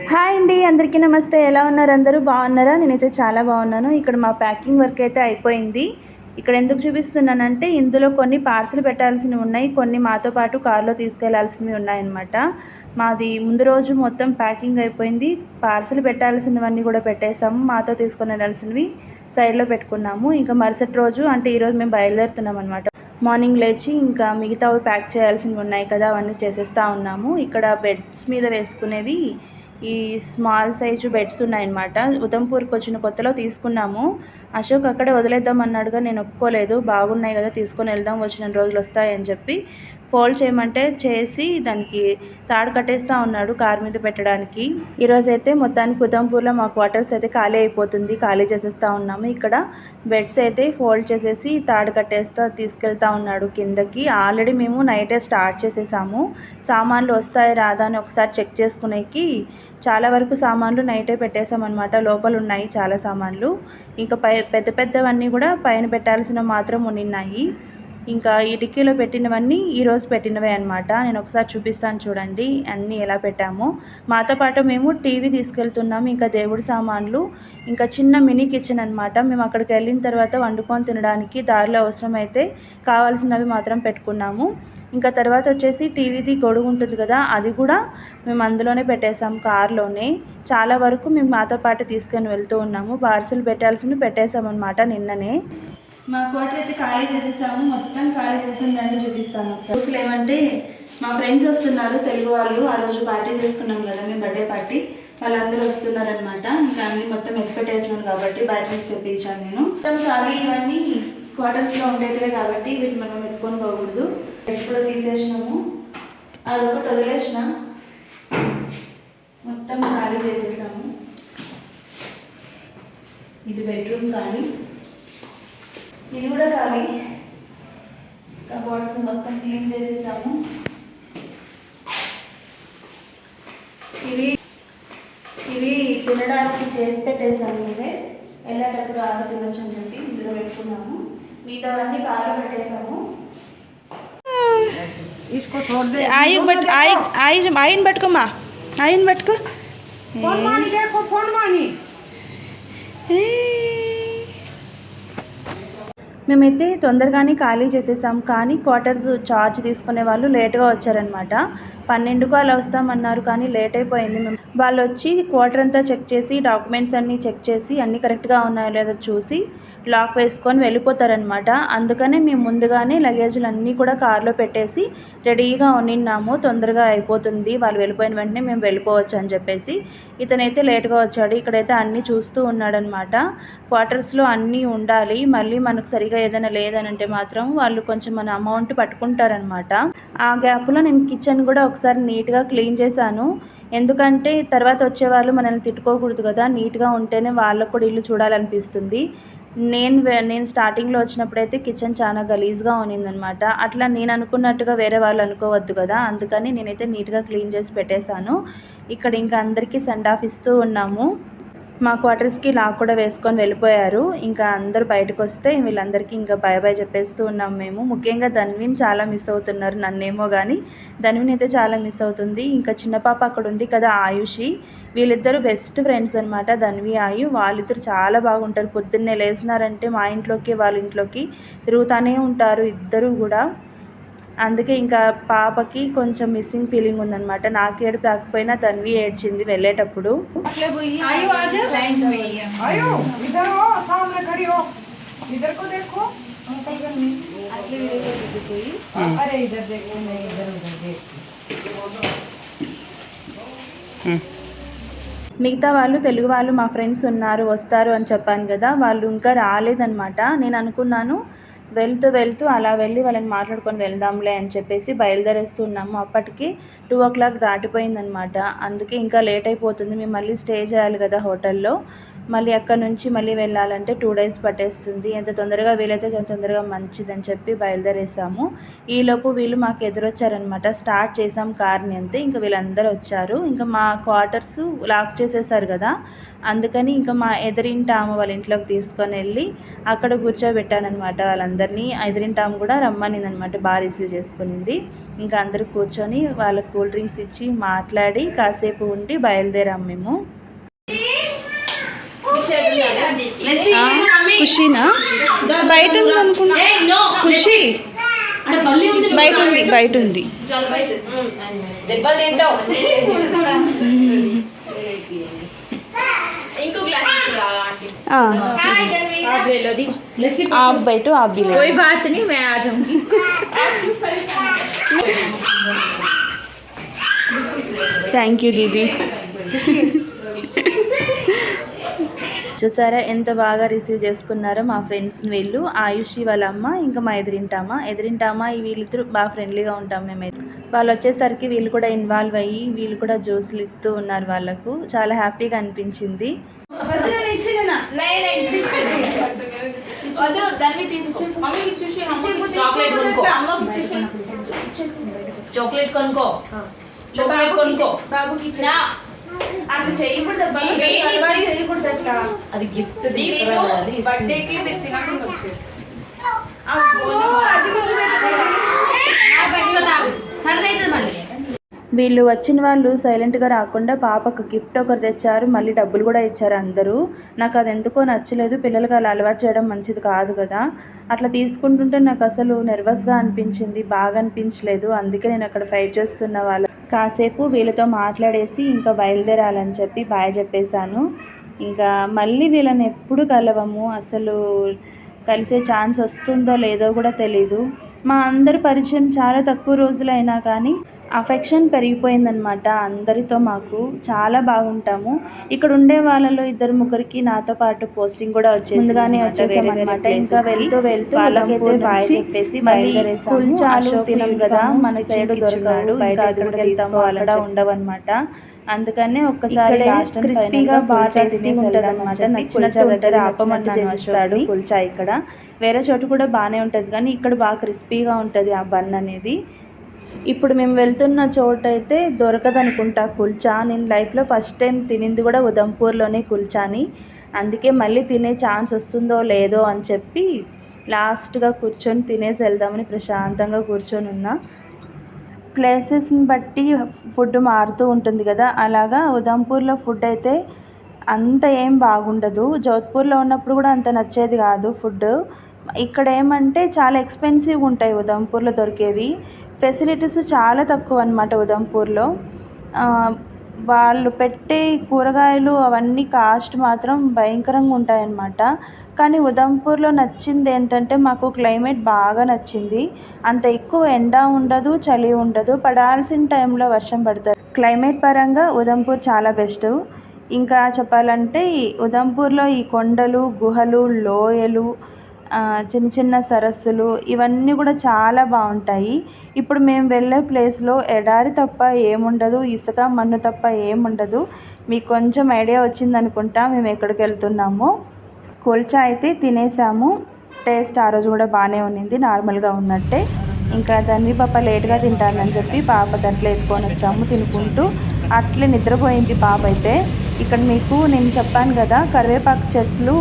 Hi అండి, అందరికీ నమస్తే. ఎలా ఉన్నారు? అందరూ బాగున్నారా? నేనైతే చాలా బాగున్నాను. ఇక్కడ మా ప్యాకింగ్ వర్క్ అయితే అయిపోయింది. ఇక్కడ ఎందుకు చూపిస్తున్నానంటే ఇందులో కొన్ని పార్సిల్ పెట్టాల్సినవి ఉన్నాయి, కొన్ని మాతో పాటు కార్లో తీసుకెళ్లాల్సినవి ఉన్నాయన్నమాట. మాది ముందు రోజు మొత్తం ప్యాకింగ్ అయిపోయింది. పార్సిల్ పెట్టాల్సినవన్నీ కూడా పెట్టేసాము, మాతో తీసుకొని వెళ్ళాల్సినవి సైడ్లో పెట్టుకున్నాము. ఇంకా మరుసటి రోజు అంటే ఈరోజు మేము బయలుదేరుతున్నాం అనమాట. మార్నింగ్ లేచి ఇంకా మిగతావి ప్యాక్ చేయాల్సినవి ఉన్నాయి కదా, అవన్నీ చేసేస్తూ ఉన్నాము. ఇక్కడ బెడ్స్ మీద వేసుకునేవి ఈ స్మాల్ సైజు బెడ్స్ ఉన్నాయన్నమాట. ఉదంపూర్కి వచ్చిన కొత్తలో తీసుకున్నాము. అశోక్ అక్కడే వదిలేద్దాం అన్నాడుగా, నేను ఒప్పుకోలేదు. బాగున్నాయి కదా, తీసుకొని వెళ్దాం, వచ్చిన రోజులు వస్తాయని చెప్పి ఫోల్డ్ చేయమంటే చేసి దానికి తాడు కట్టేస్తూ ఉన్నాడు కార్ మీద పెట్టడానికి. ఈరోజైతే మొత్తానికి ఉదంపూర్లో మా క్వార్టర్స్ అయితే ఖాళీ అయిపోతుంది, ఖాళీ చేసేస్తూ ఉన్నాము. ఇక్కడ బెడ్స్ అయితే ఫోల్డ్ చేసేసి తాడు కట్టేస్తా తీసుకెళ్తా ఉన్నాడు కిందకి. ఆల్రెడీ మేము నైటే స్టార్ట్ చేసేసాము. సామాన్లు వస్తాయి రాదా అని ఒకసారి చెక్ చేసుకునేకి చాలా వరకు సామాన్లు నైటే పెట్టేసామన్నమాట. లోపల ఉన్నాయి చాలా సామాన్లు. ఇంకా పెద్ద పెద్దవన్నీ కూడా పైన పెట్టాల్సినవి మాత్రం ఉన్నాయి. ఇంకా ఈ డిక్కీలో పెట్టినవన్నీ ఈరోజు పెట్టినవే అనమాట. నేను ఒకసారి చూపిస్తాను చూడండి అన్నీ ఎలా పెట్టామో. మాతో పాటు మేము టీవీ తీసుకెళ్తున్నాము, ఇంకా దేవుడి సామాన్లు, ఇంకా చిన్న మినీ కిచెన్ అనమాట. మేము అక్కడికి వెళ్ళిన తర్వాత వండుకొని తినడానికి దారిలో అవసరమైతే కావాల్సినవి మాత్రం పెట్టుకున్నాము. ఇంకా తర్వాత వచ్చేసి టీవీది గొడుగు ఉంటుంది కదా, అది కూడా మేము అందులోనే పెట్టేసాము, కార్లోనే. చాలా వరకు మేము మాతో పాటు తీసుకొని వెళ్తూ ఉన్నాము. పార్సిల్ పెట్టాల్సినవి పెట్టేసామన్నమాట నిన్ననే. మా క్వార్టర్ అయితే ఖాళీ చేసేసాము, మొత్తం ఖాళీ చేసాము. రండి చూపిస్తాను ఒకసారి. అసలు ఏమంటే మా ఫ్రెండ్స్ వస్తున్నారు, తెలుగు వాళ్ళు. ఆ రోజు పార్టీ చేసుకున్నాం కదా మేము, బర్త్డే పార్టీ. వాళ్ళందరూ వస్తున్నారనమాట. ఇంకా అన్ని మొత్తం ఎత్తిపెట్టేసినాను కాబట్టి బయట నుంచి తెప్పించాను నేను. మొత్తం ఖాళీ ఇవన్నీ క్వార్టర్స్లో ఉండేటివే కాబట్టి వీటిని మనం ఎత్తుకొని పోకూడదు. డ్రెస్ కూడా తీసేసినాము, అదొకటి వదిలేసిన. మొత్తం ఖాళీ చేసేసాము. ఇది బెడ్రూమ్ ఖాళీ, ఇది కూడా ఖాళీ. కబోర్డ్స్ మొత్తం క్లీన్ చేసేసాము. ఇవి తినడానికి చేసి పెట్టేసాము. ఇవే వెళ్ళేటప్పుడు ఆగా తినొచ్చు అని చెప్పి ఇందులో పెట్టుకున్నాము. మిగతావన్నీ కార్లో పెట్టేసాము. ఆయన పట్టుకోమా, ఆయన పట్టుకో. మేమైతే తొందరగానే ఖాళీ చేసేసాం, కానీ క్వార్టర్స్ ఛార్జ్ తీసుకునే వాళ్ళు లేట్గా వచ్చారనమాట. 12కు అలా వస్తామన్నారు, కానీ లేట్ అయిపోయింది. వాళ్ళు వచ్చి క్వార్టర్ అంతా చెక్ చేసి డాక్యుమెంట్స్ అన్నీ చెక్ చేసి అన్నీ కరెక్ట్గా ఉన్నాయో లేదో చూసి లాక్ వేసుకొని వెళ్ళిపోతారనమాట. అందుకనే మేము ముందుగానే లగేజ్లు అన్నీ కూడా కార్లో పెట్టేసి రెడీగా ఉన్నాము. తొందరగా అయిపోతుంది, వాళ్ళు వెళ్ళిపోయిన వెంటనే మేము వెళ్ళిపోవచ్చు అని చెప్పేసి. ఇతనైతే లేట్గా వచ్చాడు. ఇక్కడైతే అన్నీ చూస్తూ ఉన్నాడనమాట. క్వార్టర్స్లో అన్నీ ఉండాలి, మళ్ళీ మనకు సరిగా ఏదైనా లేదనంటే మాత్రం వాళ్ళు కొంచెం మన అమౌంట్ పట్టుకుంటారనమాట. ఆ గ్యాప్లో నేను కిచెన్ కూడా ఒకసారి నీట్గా క్లీన్ చేశాను. ఎందుకంటే తర్వాత వచ్చేవాళ్ళు మనల్ని తిట్టుకోకూడదు కదా, నీట్గా ఉంటేనే వాళ్ళకు కూడా ఇల్లు చూడాలనిపిస్తుంది. నేను స్టార్టింగ్లో వచ్చినప్పుడైతే కిచెన్ చాలా గలీజ్గా ఉన్నిందనమాట. అట్లా నేను అనుకున్నట్టుగా వేరే వాళ్ళు అనుకోవద్దు కదా, అందుకని నేనైతే నీట్గా క్లీన్ చేసి పెట్టేశాను. ఇక్కడ ఇంకా అందరికీ సెండ్ ఆఫ్ ఇస్తూ ఉన్నాము. మా క్వార్టర్స్కి లాక్ కూడా వేసుకొని వెళ్ళిపోయారు. ఇంకా అందరూ బయటకు వస్తే వీళ్ళందరికీ ఇంకా బై బై చెప్పేస్తూ ఉన్నాం మేము. ముఖ్యంగా ధన్విని చాలా మిస్ అవుతున్నారు, నన్నేమో కానీ ధన్విని అయితే చాలా మిస్ అవుతుంది. ఇంకా చిన్న పాప అక్కడ ఉంది కదా, ఆయుషి. వీళ్ళిద్దరూ బెస్ట్ ఫ్రెండ్స్ అనమాట, ధన్వి ఆయు. వాళ్ళిద్దరు చాలా బాగుంటారు. పొద్దున్నే లేచినారంటే మా ఇంట్లోకి వాళ్ళ ఇంట్లోకి తిరుగుతూనే ఉంటారు ఇద్దరు కూడా. అందుకే ఇంకా పాపకి కొంచెం మిస్సింగ్ ఫీలింగ్ ఉందన్నమాట. నాకు ఏడుపు రాకపోయినా ధన్వి ఏడ్చింది వెళ్ళేటప్పుడు. మిగతా వాళ్ళు తెలుగు వాళ్ళు మా ఫ్రెండ్స్ ఉన్నారు, వస్తారు అని చెప్పాను కదా, వాళ్ళు ఇంకా రాలేదన్నమాట. నేను అనుకున్నాను వెళ్తూ అలా వెళ్ళి వాళ్ళని మాట్లాడుకొని వెళ్దాంలే అని చెప్పేసి బయలుదేరేస్తున్నాము. అప్పటికి 2 o'clock దాటిపోయిందనమాట. అందుకే ఇంకా లేట్ అయిపోతుంది. మేము మళ్ళీ స్టే చేయాలి కదా హోటల్లో. మళ్ళీ అక్కడ నుంచి మళ్ళీ వెళ్ళాలంటే 2 days పట్టేస్తుంది. ఎంత తొందరగా వీలైతే అంత తొందరగా మంచిదని చెప్పి బయలుదేరేసాము. ఈలోపు వీళ్ళు మాకు ఎదురొచ్చారనమాట. స్టార్ట్ చేసాం కార్ని అంతే, ఇంకా వీళ్ళందరూ వచ్చారు. ఇంకా మా క్వార్టర్స్ లాక్ చేసేసారు కదా, అందుకని ఇంకా మా ఎదురింటి ఆమె వాళ్ళ ఇంట్లోకి తీసుకొని వెళ్ళి అక్కడ కూర్చోబెట్టానమాట వాళ్ళందరినీ. అందరినీ. ఎదురింటాము కూడా రమ్మనింది అనమాట, బాగా రిసీవ్ చేసుకునింది. ఇంకా అందరూ కూర్చొని వాళ్ళకి కూల్ డ్రింక్స్ ఇచ్చి మాట్లాడి కాసేపు ఉండి బయలుదేరాము మేము. ఖుషీనా బయట ఉంది అనుకుంటా, ఖుషి బయట ఉంది. आप बैठो, आप भी कोई बात नहीं, मैं आ जाऊंगी. Thank you Didi. చూసారా ఎంత బాగా రిసీవ్ చేసుకున్నారో మా ఫ్రెండ్స్ వీళ్ళు. ఆయుషి వాళ్ళ అమ్మ, ఇంకా మా ఎదురింటామా వీళ్ళిద్దరు బాగా ఫ్రెండ్లీగా ఉంటాం మేమైతే. వాళ్ళు వచ్చేసరికి వీళ్ళు కూడా ఇన్వాల్వ్ అయ్యి వీళ్ళు కూడా జ్యూసులు ఇస్తూ ఉన్నారు వాళ్ళకు. చాలా హ్యాపీగా అనిపించింది. చాక్లెట్ కొనుక్కో అట్లా చేయకూడదు, అది గిఫ్ట్. వీళ్ళు వచ్చిన వాళ్ళు సైలెంట్గా రాకుండా పాపకు గిఫ్ట్ ఒకరు తెచ్చారు, మళ్ళీ డబ్బులు కూడా ఇచ్చారు అందరూ. నాకు అది ఎందుకో నచ్చలేదు, పిల్లలకి అలా అలవాటు చేయడం మంచిది కాదు కదా. అట్లా తీసుకుంటుంటే నాకు అసలు నర్వస్గా అనిపించింది, బాగా అనిపించలేదు. అందుకే నేను అక్కడ ఫైట్ చేస్తున్న వాళ్ళ కాసేపు వీళ్ళతో మాట్లాడేసి ఇంకా బయలుదేరాలని చెప్పి బాయ్ చెప్పేశాను. ఇంకా మళ్ళీ వీళ్ళని ఎప్పుడు కలవము, అసలు కలిసే ఛాన్స్ వస్తుందో లేదో కూడా తెలీదు. మా అందరి పరిచయం చాలా తక్కువ రోజులైనా కానీ అఫెక్షన్ పెరిగిపోయిందనమాట అందరితో. మాకు చాలా బాగుంటాము. ఇక్కడ ఉండే వాళ్ళలో 2-3కి నాతో పాటు పోస్టింగ్ కూడా ముందుగానే వచ్చేసామన్నమాట. ఇంకా వెళ్తూ వాళ్ళకైతే బాయ్ చెప్పేసి బయలుదేరేసాము. చాలు తినం కదా, మన సైడ్ దొరికాడు, ఇంకా అక్కడ ఉండవన్నమాట. అందుకనే ఒక్కసారి క్రిస్పీగా బాగా టేస్టీగా ఉంటుంది అనమాట. నచ్చినట్టు ఉంటుంది, ఆపమని చేస్తాడు కుల్చా. ఇక్కడ వేరే చోటు కూడా బాగానే ఉంటుంది కానీ ఇక్కడ బాగా క్రిస్పీగా ఉంటుంది ఆ బన్ అనేది. ఇప్పుడు మేము వెళ్తున్న చోటు అయితే దొరకదనుకుంటా కుల్చా. నేను లైఫ్లో ఫస్ట్ టైం తినింది కూడా ఉదంపూర్లోనే కుల్చాని. అందుకే మళ్ళీ తినే ఛాన్స్ వస్తుందో లేదో అని చెప్పి లాస్ట్గా కూర్చొని తినేసి వెళ్దామని ప్రశాంతంగా కూర్చొని ఉన్నా. ప్లేసెస్ని బట్టి ఫుడ్ మారుతూ ఉంటుంది కదా, అలాగా ఉదంపూర్లో ఫుడ్ అయితే అంత ఏం బాగుండదు. జోధ్పూర్లో ఉన్నప్పుడు కూడా అంత నచ్చేది కాదు ఫుడ్. ఇక్కడ ఏమంటే చాలా ఎక్స్పెన్సివ్గా ఉంటాయి ఉదంపూర్లో దొరికేవి. ఫెసిలిటీస్ చాలా తక్కువ అనమాట ఉదంపూర్లో. వాళ్ళు పెట్టే కూరగాయలు అవన్నీ కాస్ట్ మాత్రం భయంకరంగా ఉంటాయన్నమాట. కానీ ఉదంపూర్లో నచ్చింది ఏంటంటే మాకు క్లైమేట్ బాగా నచ్చింది. అంత ఎక్కువ ఎండ ఉండదు, చలి ఉండదు, పడాల్సిన టైంలో వర్షం పడుతుంది. క్లైమేట్ పరంగా ఉదంపూర్ చాలా బెస్ట్. ఇంకా చెప్పాలంటే ఉదంపూర్లో ఈ కొండలు, గుహలు, లోయలు, చిన్న చిన్న సరస్సులు ఇవన్నీ కూడా చాలా బాగుంటాయి. ఇప్పుడు మేము వెళ్ళే ప్లేస్లో ఎడారి తప్ప ఏముండదు, ఇసుక మన్ను తప్ప ఏముండదు. మీకు కొంచెం ఐడియా వచ్చిందనుకుంటా మేము ఎక్కడికి వెళ్తున్నామో. కుల్చా అయితే తినేసాము, టేస్ట్ ఆ రోజు కూడా బాగానే ఉన్నింది, నార్మల్గా ఉన్నట్టే. ఇంకా దాన్ని పాప లేట్గా తింటానని చెప్పి పాప దాంట్లో ఎత్తుకొని వచ్చాము తినుకుంటూ. అట్లే నిద్రపోయింది పాప అయితే. ఇక్కడ మీకు నేను చెప్పాను కదా కరివేపాకు చెట్లు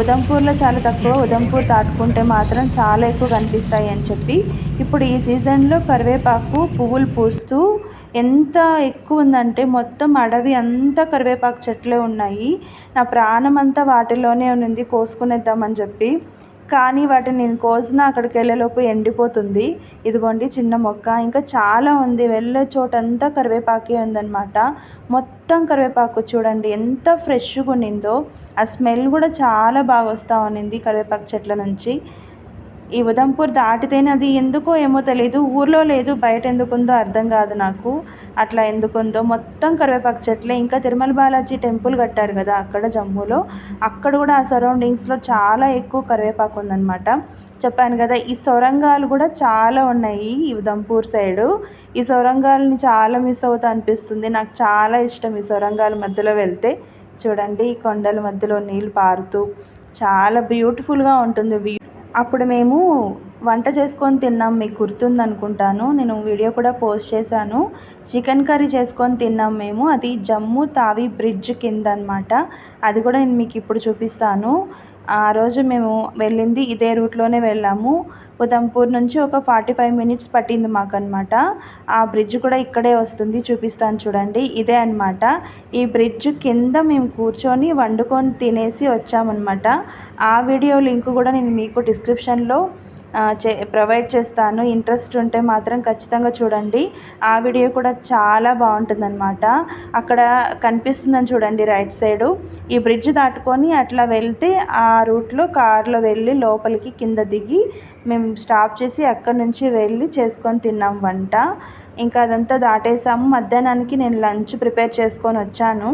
ఉదంపూర్లో చాలా తక్కువ, ఉదంపూర్ దాటుకుంటే మాత్రం చాలా ఎక్కువ కనిపిస్తాయి అని చెప్పి. ఇప్పుడు ఈ సీజన్లో కరివేపాకు పువ్వులు పూస్తూ ఎంత ఎక్కువ ఉందంటే మొత్తం అడవి అంతా కరివేపాకు చెట్లే ఉన్నాయి. నా ప్రాణం అంతా వాటిలోనే ఉంది కోసుకునేద్దామని చెప్పి. కానీ వాటిని నేను కోసినా అక్కడికి వెళ్ళేలోపు ఎండిపోతుంది. ఇదిగోండి చిన్న మొక్క, ఇంకా చాలా ఉంది. వెళ్ళే చోటంతా కరివేపాకే ఉందన్నమాట. మొత్తం కరివేపాకు చూడండి ఎంత ఫ్రెష్గా ఉన్నిందో. ఆ స్మెల్ కూడా చాలా బాగా వస్తూ ఉన్నింది కరివేపాకు చెట్ల నుంచి. ఈ ఉదంపూర్ దాటితేనే అది ఎందుకో ఏమో తెలియదు, ఊర్లో లేదు, బయట ఎందుకుందో అర్థం కాదు నాకు. అట్లా ఎందుకుందో మొత్తం కరివేపాకు చెట్లే. ఇంకా తిరుమల బాలాజీ టెంపుల్ కట్టారు కదా అక్కడ జమ్మూలో, అక్కడ కూడా ఆ సరౌండింగ్స్లో చాలా ఎక్కువ కరివేపాకు ఉందన్నమాట. చెప్పాను కదా ఈ సొరంగాలు కూడా చాలా ఉన్నాయి ఈ ఉదంపూర్ సైడు. ఈ సొరంగాలని చాలా మిస్ అవుతా అనిపిస్తుంది. నాకు చాలా ఇష్టం ఈ సొరంగాల మధ్యలో వెళ్తే. చూడండి ఈ కొండల మధ్యలో నీళ్ళు పారుతూ చాలా బ్యూటిఫుల్గా ఉంటుంది వ్యూ. అప్పుడు మేము వంట చేసుకొని తిన్నాం, మీకు గుర్తుంది అనుకుంటాను, నేను వీడియో కూడా పోస్ట్ చేశాను. చికెన్ కర్రీ చేసుకొని తిన్నాం మేము. అది జమ్మూ తావి బ్రిడ్జ్ కింద అనమాట. అది కూడా నేను మీకు ఇప్పుడు చూపిస్తాను. ఆ రోజు మేము వెళ్ళింది ఇదే రూట్లోనే వెళ్ళాము. ఉదంపూర్ నుంచి ఒక 45 మినిట్స్ పట్టింది మాకనమాట. ఆ బ్రిడ్జ్ కూడా ఇక్కడే వస్తుంది, చూపిస్తాను చూడండి. ఇదే అనమాట. ఈ బ్రిడ్జ్ కింద మేము కూర్చొని వండుకొని తినేసి వచ్చామన్నమాట. ఆ వీడియో లింక్ కూడా నేను మీకు డిస్క్రిప్షన్లో ప్రొవైడ్ చేస్తాను. ఇంట్రెస్ట్ ఉంటే మాత్రం ఖచ్చితంగా చూడండి. ఆ వీడియో కూడా చాలా బాగుంటుందన్నమాట. అక్కడ కనిపిస్తుందని చూడండి రైట్ సైడు. ఈ బ్రిడ్జ్ దాటుకొని అట్లా వెళ్తే ఆ రూట్లో కార్లో వెళ్ళి లోపలికి కింద దిగి మేము స్టాప్ చేసి అక్కడి నుంచి వెళ్ళి చేసుకొని తిన్నాం వంట. ఇంకా అదంతా దాటేసాము. మధ్యాహ్నానికి నేను లంచ్ ప్రిపేర్ చేసుకొని వచ్చాను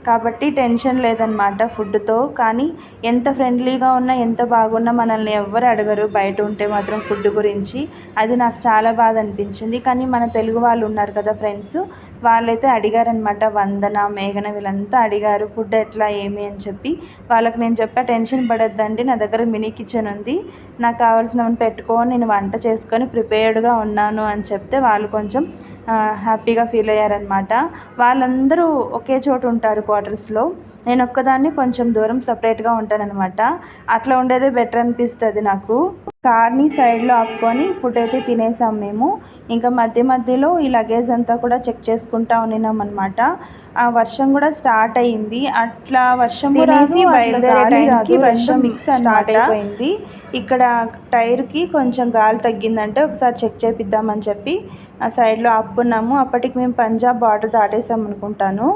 కాబట్టి టెన్షన్ లేదనమాట ఫుడ్తో. కానీ ఎంత ఫ్రెండ్లీగా ఉన్నా ఎంత బాగున్నా మనల్ని ఎవ్వరు అడగరు బయట ఉంటే మాత్రం ఫుడ్ గురించి. అది నాకు చాలా బాధ అనిపించింది. కానీ మన తెలుగు వాళ్ళు ఉన్నారు కదా ఫ్రెండ్స్, వాళ్ళైతే అడిగారనమాట. వందన, మేఘన వీళ్ళంతా అడిగారు ఫుడ్ ఎట్లా ఏమి అని చెప్పి. వాళ్ళకి నేను చెప్పా, టెన్షన్ పడొద్దండి, నా దగ్గర మినీ కిచెన్ ఉంది, నాకు కావాల్సినవన్నీ పెట్టుకొని నేను వంట చేసుకొని ప్రిపేర్డ్గా ఉన్నాను అని చెప్తే వాళ్ళు కొంచెం హ్యాపీగా ఫీల్ అయ్యారనమాట. వాళ్ళందరూ ఒకే చోటు ఉంటారు క్వార్టర్స్లో, నేను ఒక్కదాన్ని కొంచెం దూరం సపరేట్గా ఉంటానన్నమాట. అట్లా ఉండేదే బెటర్ అనిపిస్తుంది నాకు. కార్ని సైడ్లో ఆపుకొని ఫుడ్ అయితే తినేసాం మేము. ఇంకా మధ్య మధ్యలో ఈ లగేజ్ అంతా కూడా చెక్ చేసుకుంటా ఉన్నాం అనమాట. ఆ వర్షం కూడా స్టార్ట్ అయ్యింది. అట్లా వర్షం తినేసి బయలుదేరే టైంకి వర్షం మిక్స్ స్టార్ట్ అయిపోయింది. ఇక్కడ టైర్కి కొంచెం గాలి తగ్గిందంటే ఒకసారి చెక్ చేపిద్దామని చెప్పి ఆ సైడ్లో ఆపుకున్నాము. అప్పటికి మేము పంజాబ్ బార్డర్ దాటేసాం అనుకుంటాను.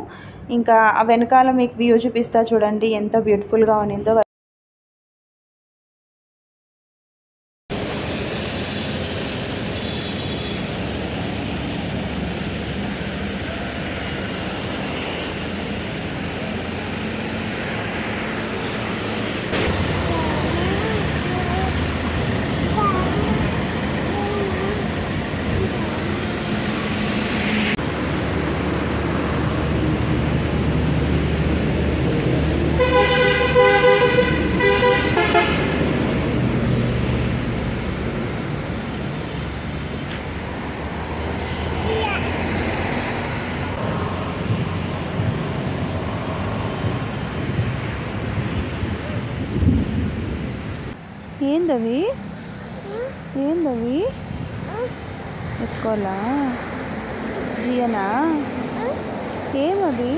ఇంకా ఆ వెనకాల మీకు వ్యూ చూపిస్తా చూడండి ఎంత బ్యూటిఫుల్గా ఉన్నిందో. ఏందవి ఏందవి ఎత్తుకోవాలా జియనా ఏమది?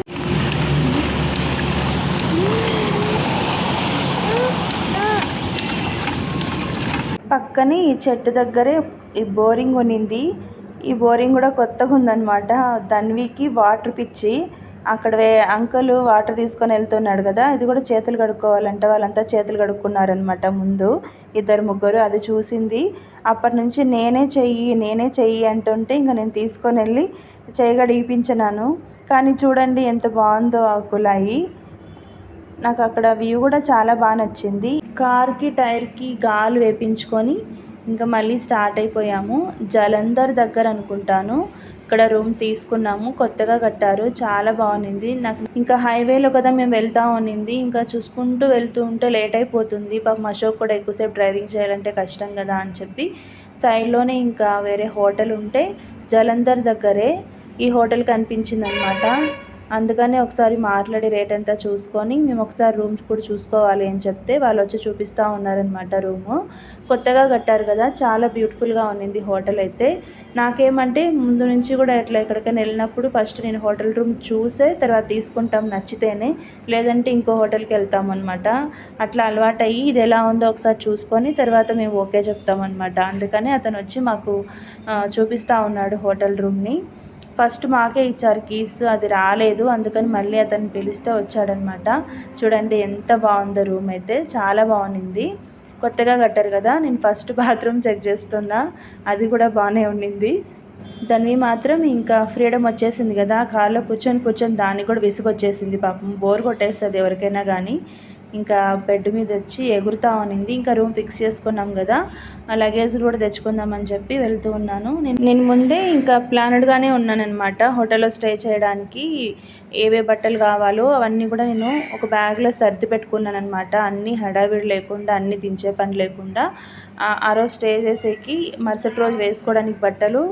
పక్కనే ఈ చెట్టు దగ్గరే ఈ బోరింగ్ ఉన్నింది. ఈ బోరింగ్ కూడా కొత్తగా ఉందన్నమాట. ధన్వికి వాటర్ పిచ్చి. అక్కడ అంకుల్ వాటర్ తీసుకొని వెళ్తున్నాడు కదా, ఇది కూడా చేతులు కడుక్కోవాలంట. వాళ్ళంతా చేతులు కడుక్కున్నారనమాట ముందు, ఇద్దరు ముగ్గురు. అది చూసింది. అప్పటి నుంచి నేనే చెయ్యి అంటుంటే ఇంకా నేను తీసుకొని వెళ్ళి చెయ్యి గడిపించినాను. కానీ చూడండి ఎంత బాగుందో ఆ కుళాయి. నాకు అక్కడ వ్యూ కూడా చాలా బాగా నచ్చింది. కార్కి టైర్కి గాలి వేపించుకొని ఇంకా మళ్ళీ స్టార్ట్ అయిపోయాము. జలంధర్ దగ్గర అనుకుంటాను, ఇక్కడ రూమ్ తీసుకున్నాము. కొత్తగా కట్టారు, చాలా బాగుంది. నాకు ఇంకా హైవేలో కదా మేము వెళ్తా ఉన్నింది, ఇంకా చూసుకుంటూ వెళ్తూ ఉంటే లేట్ అయిపోతుంది. పాపం అశోక్ కూడా ఎక్కువసేపు డ్రైవింగ్ చేయాలంటే కష్టం కదా అని చెప్పి సైడ్లోనే ఇంకా వేరే హోటల్ ఉంటే జలంధర్ దగ్గరే ఈ హోటల్ కనిపించింది అనమాట. అందుకని ఒకసారి మాట్లాడి రేట్ అంతా చూసుకొని మేము ఒకసారి రూమ్స్ కూడా చూసుకోవాలి అని చెప్తే వాళ్ళు వచ్చి చూపిస్తూ ఉన్నారనమాట. రూము కొత్తగా కట్టారు కదా, చాలా బ్యూటిఫుల్గా ఉన్నింది హోటల్ అయితే. నాకేమంటే ముందు నుంచి కూడా ఎట్లా ఎక్కడికైనా వెళ్ళినప్పుడు ఫస్ట్ నేను హోటల్ రూమ్ చూసే తర్వాత తీసుకుంటాం నచ్చితేనే, లేదంటే ఇంకో హోటల్కి వెళ్తాం అనమాట. అట్లా అలవాటు అయ్యి ఇది ఎలా ఉందో ఒకసారి చూసుకొని తర్వాత మేము ఓకే చెప్తామన్నమాట. అందుకని అతను వచ్చి మాకు చూపిస్తూ ఉన్నాడు హోటల్ రూమ్ని. ఫస్ట్ మాకే ఇచ్చారు కీస్, అది రాలేదు. అందుకని మళ్ళీ అతను పిలిస్తే వచ్చాడనమాట. చూడండి ఎంత బాగుందో రూమ్ అయితే, చాలా బాగుంది. కొత్తగా కట్టారు కదా. నేను ఫస్ట్ బాత్రూమ్ చెక్ చేస్తున్నా, అది కూడా బాగానే ఉండింది. దాన్ని మాత్రం ఇంకా ఫ్రీడమ్ వచ్చేసింది కదా, కార్లో కూర్చొని దానికి కూడా విసుగు వచ్చేసింది. పాపం బోర్ కొట్టేస్తుంది ఎవరికైనా కానీ. ఇంకా బెడ్ మీద వచ్చి ఎగురుతా ఉన్నింది. ఇంకా రూమ్ ఫిక్స్ చేసుకున్నాం కదా, ఆ లగేజ్ కూడా తెచ్చుకుందామని చెప్పి వెళ్తూ ఉన్నాను. నేను ముందే ఇంకా ప్లానెడ్గానే ఉన్నానన్నమాట. హోటల్లో స్టే చేయడానికి ఏవే బట్టలు కావాలో అవన్నీ కూడా నేను ఒక బ్యాగ్లో సర్ది పెట్టుకున్నాను అనమాట. అన్నీ హడావిడి లేకుండా, అన్నీ దించే పని లేకుండా. ఆ రోజు స్టే చేసేకి మరుసటి రోజు వేసుకోవడానికి బట్టలు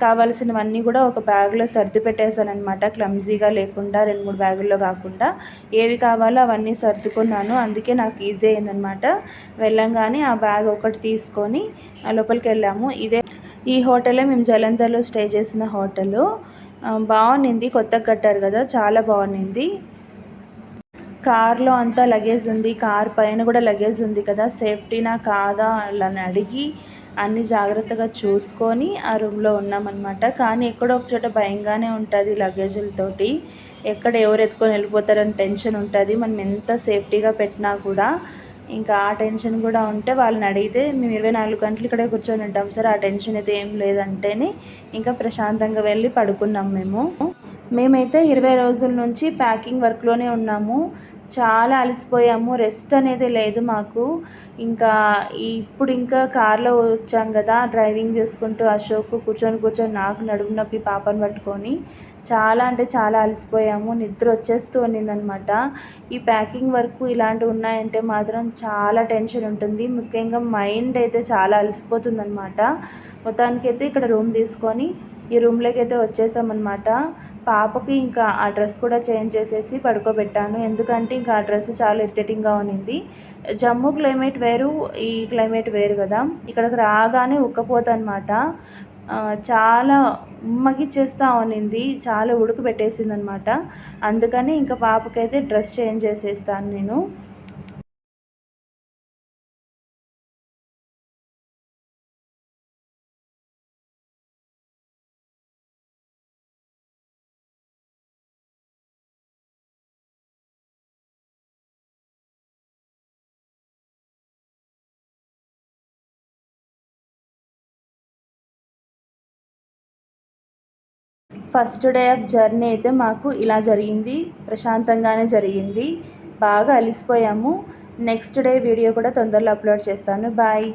కావాల్సినవన్నీ కూడా ఒక బ్యాగ్లో సర్ది పెట్టేశాను అనమాట. క్లమ్జీగా లేకుండా 2-3 బ్యాగుల్లో కాకుండా ఏవి కావాలో అవన్నీ సర్దుకున్నాను. తీసుకున్నాను, అందుకే నాకు ఈజీ అయిందనమాట. వెళ్ళంగానే ఆ బ్యాగ్ ఒకటి తీసుకొని లోపలికి వెళ్ళాము. ఈ హోటలే మేము జలంధర్లో స్టే చేసిన హోటలు. బాగుంది, కొత్తగా కట్టారు కదా, చాలా బాగుంది. కార్లో అంతా లగేజ్ ఉంది, కార్ పైన కూడా లగేజ్ ఉంది కదా, సేఫ్టీనా కాదా అని అడిగి అన్ని జాగ్రత్తగా చూసుకొని ఆ రూమ్లో ఉన్నామన్నమాట. కానీ ఎక్కడో ఒక చోట భయంగానే ఉంటుంది లగేజీలతోటి, ఎక్కడ ఎవరు ఎత్తుకొని వెళ్ళిపోతారని టెన్షన్ ఉంటుంది. మనం ఎంత సేఫ్టీగా పెట్టినా కూడా ఇంకా ఆ టెన్షన్ కూడా ఉంటే వాళ్ళని అడిగితే మేము 24 గంటలు ఇక్కడే కూర్చొని ఉంటాం సార్, ఆ టెన్షన్ అయితే ఏం లేదంటేనే ఇంకా ప్రశాంతంగా వెళ్ళి పడుకున్నాం. మేమైతే 20 రోజుల నుంచి ప్యాకింగ్ వర్క్లోనే ఉన్నాము. చాలా అలసిపోయాము, రెస్ట్ అనేది లేదు మాకు. ఇప్పుడు కార్లో వచ్చాం కదా, డ్రైవింగ్ చేసుకుంటూ అశోక్ కూర్చొని నాకు నడుము నొప్పి, పాపను పట్టుకొని చాలా అంటే చాలా అలసిపోయాము. నిద్ర వచ్చేస్తూ ఉన్నిందనమాట. ఈ ప్యాకింగ్ వర్క్ ఇలాంటివి ఉన్నాయంటే మాత్రం చాలా టెన్షన్ ఉంటుంది, ముఖ్యంగా మైండ్ అయితే చాలా అలసిపోతుందనమాట. మొత్తానికైతే ఇక్కడ రూమ్ తీసుకొని ఈ రూమ్లోకి అయితే వచ్చేసామన్నమాట. పాపకి ఆ డ్రెస్ కూడా చేంజ్ చేసేసి పడుకోబెట్టాను, ఎందుకంటే ఆ డ్రెస్ చాలా ఇరిటేటింగ్గా ఉన్నింది. జమ్మూ క్లైమేట్ వేరు, ఈ క్లైమేట్ వేరు కదా. ఇక్కడికి రాగానే ఉక్కపోత అనమాట, చాలా ఉమ్మగిచ్చేస్తూ ఉన్నింది, చాలా ఉడకబెట్టేసింది అనమాట. అందుకని పాపకైతే డ్రెస్ చేంజ్ చేసేస్తాను నేను. ఫస్ట్ డే ఆఫ్ జర్నీ అయితే మాకు ఇలా జరిగింది, ప్రశాంతంగానే జరిగింది. బాగా అలిసిపోయాము. నెక్స్ట్ డే వీడియో కూడా తొందరలో అప్లోడ్ చేస్తాను. బాయ్.